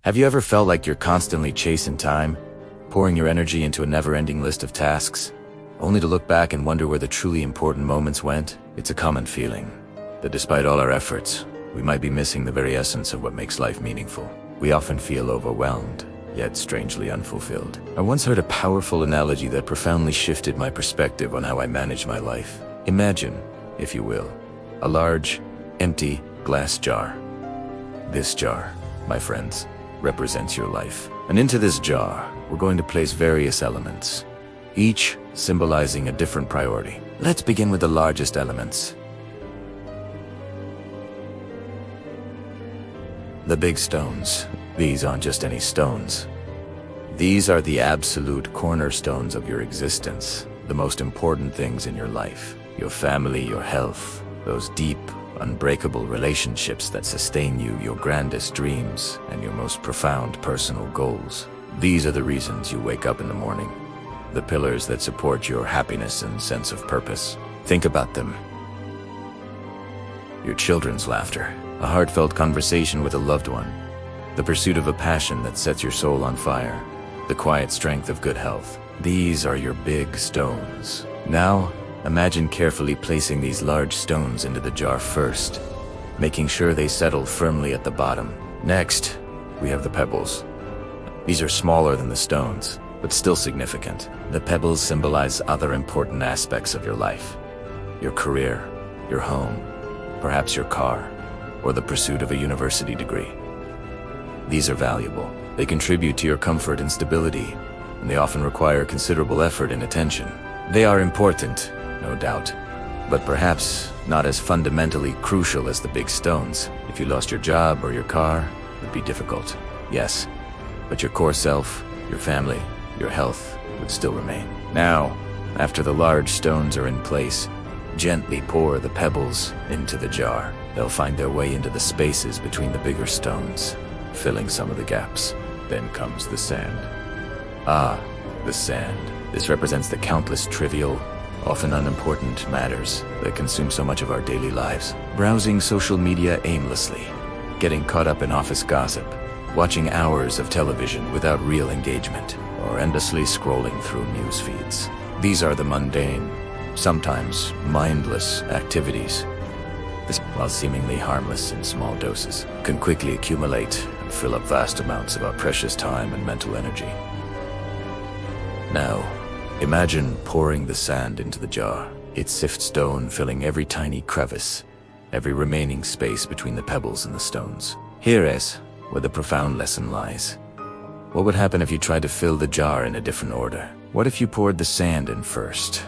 Have you ever felt like you're constantly chasing time, pouring your energy into a never-ending list of tasks, only to look back and wonder where the truly important moments went? It's a common feeling that despite all our efforts, we might be missing the very essence of what makes life meaningful. We often feel overwhelmed, yet strangely unfulfilled. I once heard a powerful analogy that profoundly shifted my perspective on how I manage my life. Imagine, if you will, a large, empty glass jar. This jar, my friends, represents your life. And into this jar, we're going to place various elements, each symbolizing a different priority. Let's begin with the largest elements. The big stones. These aren't just any stones. These are the absolute cornerstones of your existence, the most important things in your life. Your family, your health, those deep, unbreakable relationships that sustain you, your grandest dreams, and your most profound personal goals. These are the reasons you wake up in the morning, the pillars that support your happiness and sense of purpose. Think about them. Your children's laughter, a heartfelt conversation with a loved one, the pursuit of a passion that sets your soul on fire, the quiet strength of good health. These are your big stones. Now, imagine carefully placing these large stones into the jar first, making sure they settle firmly at the bottom. Next, we have the pebbles. These are smaller than the stones, but still significant. The pebbles symbolize other important aspects of your life. Your career, your home, perhaps your car, or the pursuit of a university degree. These are valuable. They contribute to your comfort and stability, and they often require considerable effort and attention. They are important, no doubt, but perhaps not as fundamentally crucial as the big stones. If you lost your job or your car, it would be difficult. Yes, but your core self, your family, your health would still remain. Now, after the large stones are in place, gently pour the pebbles into the jar. They'll find their way into the spaces between the bigger stones, filling some of the gaps. Then comes the sand. Ah, the sand. This represents the countless trivial, often unimportant matters that consume so much of our daily lives. Browsing social media aimlessly, getting caught up in office gossip, watching hours of television without real engagement, or endlessly scrolling through news feeds. These are the mundane, sometimes mindless activities. This, while seemingly harmless in small doses, can quickly accumulate and fill up vast amounts of our precious time and mental energy. Now, imagine pouring the sand into the jar, its sift stone filling every tiny crevice, every remaining space between the pebbles and the stones. Here is where the profound lesson lies. What would happen if you tried to fill the jar in a different order? What if you poured the sand in first?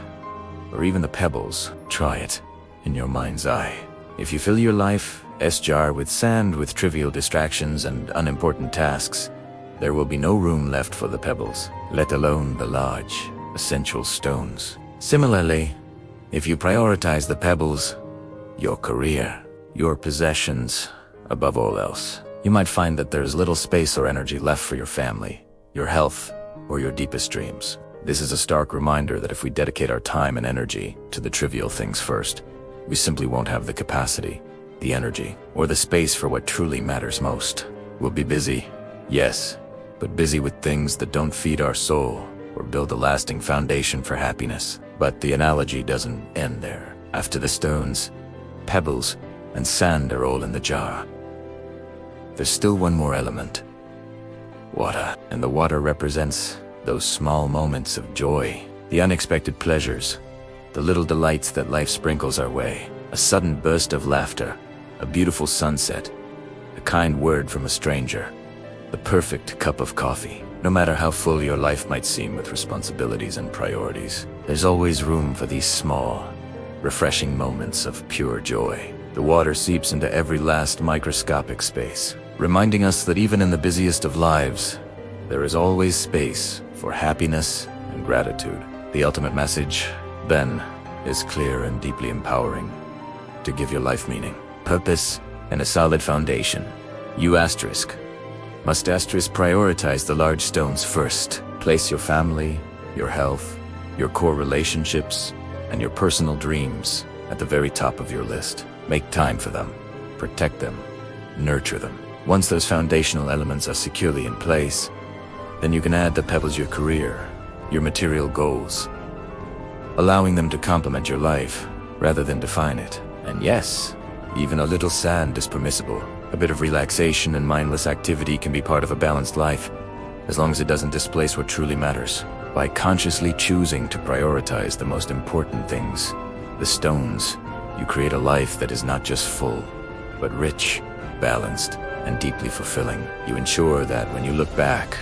Or even the pebbles? Try it in your mind's eye. If you fill your life's jar with sand, with trivial distractions and unimportant tasks, there will be no room left for the pebbles, let alone the large, essential stones. Similarly, if you prioritize the pebbles, your career, your possessions, above all else, you might find that there's little space or energy left for your family, your health, or your deepest dreams. This is a stark reminder that if we dedicate our time and energy to the trivial things first, we simply won't have the capacity, the energy, or the space for what truly matters most. We'll be busy, yes, but busy with things that don't feed our soul or build a lasting foundation for happiness. But the analogy doesn't end there. After the stones, pebbles, and sand are all in the jar, there's still one more element. Water. And the water represents those small moments of joy, the unexpected pleasures, the little delights that life sprinkles our way. A sudden burst of laughter, a beautiful sunset, a kind word from a stranger, the perfect cup of coffee. No matter how full your life might seem with responsibilities and priorities, there's always room for these small, refreshing moments of pure joy. The water seeps into every last microscopic space, reminding us that even in the busiest of lives, there is always space for happiness and gratitude. The ultimate message, then, is clear and deeply empowering. To give your life meaning, purpose, and a solid foundation, you must prioritize the large stones first. Place your family, your health, your core relationships, and your personal dreams at the very top of your list. Make time for them, protect them, nurture them. Once those foundational elements are securely in place, then you can add the pebbles your career, your material goals, allowing them to complement your life rather than define it. And yes, even a little sand is permissible. A bit of relaxation and mindless activity can be part of a balanced life, as long as it doesn't displace what truly matters. By consciously choosing to prioritize the most important things, the stones, you create a life that is not just full, but rich, balanced, and deeply fulfilling. You ensure that when you look back,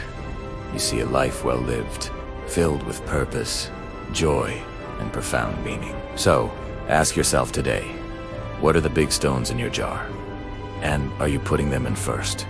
you see a life well lived, filled with purpose, joy, and profound meaning. So, ask yourself today, what are the big stones in your jar? And are you putting them in first?